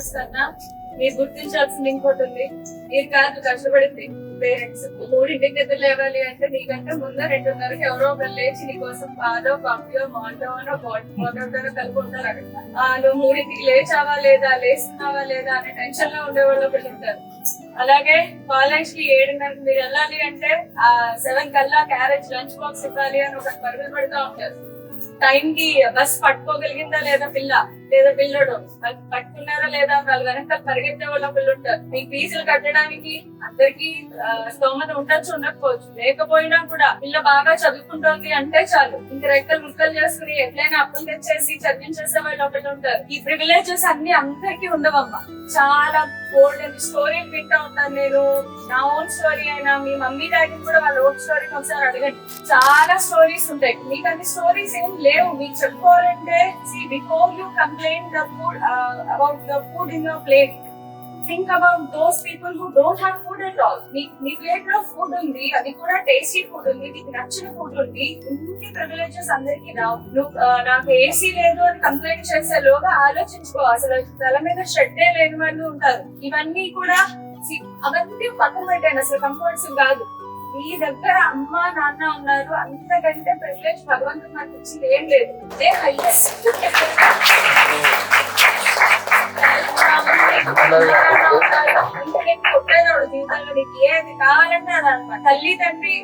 Members కన్నా మీరు గుర్తించాల్సింది ఇంకోటి ఉంది. మీరు కాదు కష్టపడింది పేరెంట్స్. 3ంటికి నిద్ర లేవాలి అంటే నీకంటే ముందు 2:30కి ఎవరో ఒకరు లేచి నీకోసం పాలో కాఫీయో మాల్టోనో వాటర్ కలుపుకుంటారు. అక్కడ నువ్వు 3ంటికి లేచావా లేదా, లేస్తున్నావా లేదా అనే టెన్షన్ లో ఉండేవాళ్ళు ఒకళ్ళు ఉంటారు. అలాగే కాలేజ్ కి 7:30కి మీరు వెళ్ళాలి అంటే 7 కల్లా క్యారేజ్ లంచ్ బాక్స్ ఇవ్వాలి అని ఒక పరుగులు పెడతా ఉంటారు. టైం కి బస్ పట్టుకోగలిగిందా లేదా పిల్ల లేదా పిల్లడు పట్టుకున్నారా లేదా వాళ్ళు వెనక పరిగెత్తే వాళ్ళ పిల్లలు ఉంటారు. మీకు ఫీజులు కట్టడానికి అందరికి స్తోమత ఉండొచ్చు ఉండకపోవచ్చు, లేకపోయినా కూడా పిల్ల బాగా చదువుకుంటోంది అంటే చాలు ఇంక రెక్కలు ముక్కలు చేసుకుని ఎట్లయినా అప్పులు తెచ్చేసి చదివించేసే వాళ్ళు ఒకళ్ళు ఉంటారు. ఈ ప్రివిలేజెస్ అన్ని అందరికీ ఉండవమ్మా. చాలా గోల్డెన్ స్టోరీలు వింటా ఉంటాను నేను. నా ఓన్ స్టోరీ అయినా మీ మమ్మీ డాడీ కూడా వాళ్ళ ఓన్ స్టోరీని ఒకసారి అడగండి. చాలా స్టోరీస్ ఉంటాయి. మీకు అన్ని స్టోరీస్ ఏం లేవు. మీకు చెప్పుకోవాలంటే before you complaint the food about the food in your plate, think about those people who don't have food at all. Me plate లో ఫుడ్ ఉంది, అది కూడా టేస్టీ ఫుడ్ ఉంది, మీకు నచ్చిన ఫుడ్ ఉంది. ఇన్ని ప్రివిలేజెస్ అందరికి రావు. నాకు ఏసీ లేదు అని కంప్లైంట్ చేసే లోగా ఆలోచించుకో. అసలు తల మీద షెడ్డే లేని వాళ్ళు ఉంటారు. ఇవన్నీ కూడా అవన్నీ పక్కన పెట్టాను. అసలు కంఫర్ట్స్ కాదు. మీ దగ్గర అమ్మ నాన్న ఉన్నారు, అంతకంటే ప్రివిలేజ్ భగవంతుడు నాకు ఇచ్చింది ఏం లేదు. అదే హైయెస్ట్. జీవితంలో నీకు ఏది కావాలంటే అది అనమాట. తల్లి తండ్రి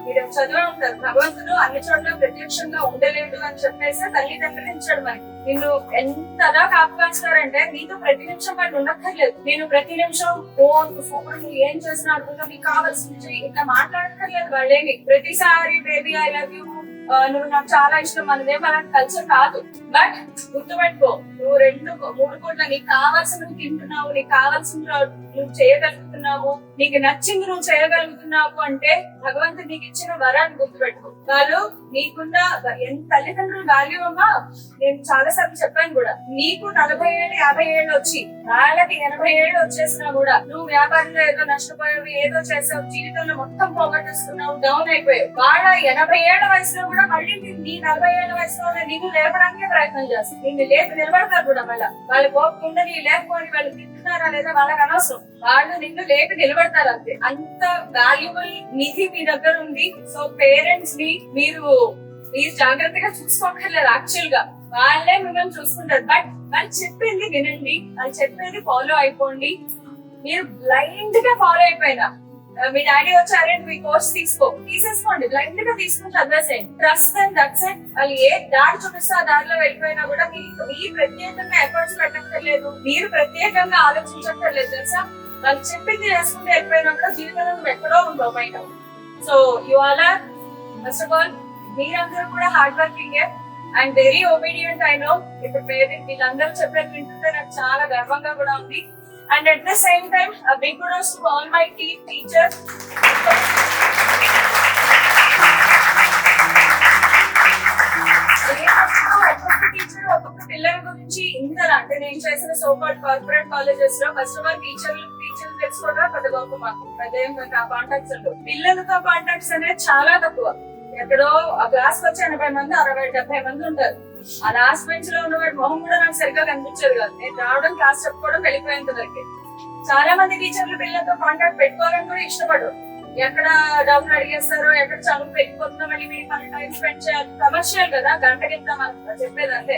మీరు చదివే ఉంటారు. భగవంతుడు అన్ని చోట్ల ప్రత్యక్షంగా ఉండలేడు అని చెప్పేసి తల్లిదండ్రులు ఇచ్చాడు మనకి. నిన్ను ఎంతలా కాపాడుతారంటే నీతో ప్రతి నిమిషం వాళ్ళు ఉండక్కర్లేదు. నేను ప్రతి నిమిషం నువ్వు ఏం చేసినా అనుకుంటా నీకు కావాల్సింది ఇట్లా మాట్లాడక్కర్లేదు వాళ్ళేమి. ప్రతిసారి బేబీ ఐ లవ్ యూ, నువ్వు నాకు చాలా ఇష్టం, మనదేం అలాంటి కల్చర్ కాదు. బట్ గుర్తుపెట్టుకో, నువ్వు 2-3 కోట్ల నీకు కావాల్సిన నువ్వు తింటున్నావు, నీకు కావాల్సిన నువ్వు చేయగలుగుతున్నావు, నీకు నచ్చింది నువ్వు చేయగలుగుతున్నావు అంటే భగవంతుడు నీకు ఇచ్చిన వరాన్ని గుర్తుపెట్టుకో. వాళ్ళు నీకున్న తల్లిదండ్రులు వాల్యూ అమ్మా. నేను చాలా సార్లు చెప్పాను కూడా, నీకు 40 ఏళ్ళు 50 ఏళ్ళు వచ్చి వాళ్ళకి 80 ఏళ్ళు వచ్చేసినా కూడా నువ్వు వ్యాపారంలో ఏదో నష్టపోయావు, ఏదో చేసావు, జీవితంలో మొత్తం పోగొట్టేసుకున్నావు, డౌన్ అయిపోయావు. వాళ్ళ 80 ఏళ్ల వయసులో కూడా మళ్ళీ నీ 40 ఏళ్ల వయసులో నిన్ను లేపడానికే ప్రయత్నం చేస్తారు. నిన్ను లేపి నిలబడతారు కూడా. మళ్ళీ వాళ్ళు పోకుండా నీ లేకపోని వాళ్ళు తింటున్నారా లేదా వాళ్ళకి అనవసరం. వాళ్ళు నిన్ను లేపి నిలబడతారు అంతే. అంత వాల్యుబుల్ నిధి మీ దగ్గర ఉంది. సో పేరెంట్స్ ని మీరు జాగ్రత్తగా చూసుకోకర్లేదు. యాక్చువల్ గా వాళ్ళే మిమ్మల్ని చూసుకుంటారు. బట్ వాళ్ళు చెప్పింది వినండి, వాళ్ళు చెప్పేది ఫాలో అయిపోండి. మీరు బ్లైండ్ గా ఫాలో అయిపోయినా మీ డాడీ వచ్చారే మీ కోర్స్ తీసేసుకోండి, బ్లైండ్ గా తీసుకుని చదివేసేయండి. Trust and that's it. వాళ్ళు ఏ దారి చూపిస్తే ఆ దారిలో వెళ్ళిపోయినా కూడా మీరు ప్రత్యేకంగా ఎఫర్ట్స్ పెట్టక్కర్లేదు, మీరు ప్రత్యేకంగా ఆలోచించక్కర్లేదు. తెలుసా, వాళ్ళు చెప్పింది చేసుకుంటే వెళ్ళిపోయినా కూడా జీవితంలో నువ్వు ఎక్కడో ఉండవు బయట. So you all are first of all మీరందరూ కూడా hard working and very obedient. I know ఇప్పుడు పేరెంట్ వీళ్ళందరూ చెప్పేది వింటుంటే నాకు చాలా గర్వంగా కూడా ఉంది. And at the same time, a big kudos to all my team teachers. ఒక్కొక్క పిల్లల గురించి ఇంతలా అంటే నేను చేసిన సోకాల్డ్ కార్పొరేట్ కాలేజెస్ లో ఫస్ట్ ఆఫ్ ఆల్ టీచర్లు తెలుసుకోవడం పెద్ద గొప్ప. మాకు పెద్ద కాంటాక్ట్స్ ఉండవు. పిల్లలతో కాంటాక్ట్స్ అనేది చాలా తక్కువ. ఎక్కడో ఆ క్లాస్ వచ్చి 80 మంది 60-70 మంది ఉంటారు. ఆ లాస్ట్ బెంచ్ లో ఉన్నవాడి మొహం కూడా నాకు సరిగ్గా కనిపించదు కాదు. నేను రావడం, క్లాస్ చెప్పుకోవడం, వెళ్ళిపోయేంత వరకే. చాలా మంది టీచర్లు పిల్లలతో కాంటాక్ట్ పెట్టుకోవాలని కూడా ఇష్టపడరు. ఎక్కడ డబ్బులు అడిగేస్తారో, ఎక్కడ చదువు పెట్టుకుంటున్నా మళ్ళీ మీరు మన టైం స్పెండ్ చేయాలి. కమర్షియల్ కదా, గంటకింత చెప్పేది అంతే.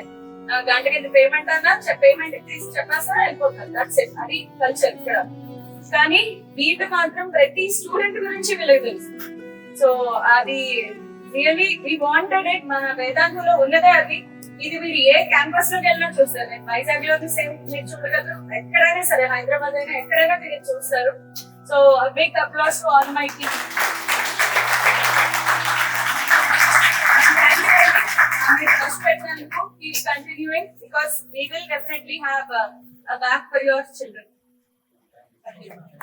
గంటకింత పేమెంట్ అన్నా పేమెంట్ తీసి చెప్పేస్తారో వెళ్ళిపోతారు. That's it. అది కల్చర్ ఇక్కడ. కానీ వీళ్ళు మాత్రం ప్రతి స్టూడెంట్ గురించి వీళ్ళకి తెలుసు. సో అది రియల్లీ వి వాంటెడ్ ఇట్. మన వేదాంతంలో ఉన్నదే అది. ఇది మీరు ఏ క్యాంపస్ లోకి వెళ్ళినా చూస్తారు. నేను వైజాగ్ లో సేమ్ మీరు చూడగలరు, ఎక్కడైనా సరే, హైదరాబాద్ అయినా ఎక్కడైనా మీరు చూస్తారు. So big applause to all my team. Keep continuing because we will definitely have a back for your children.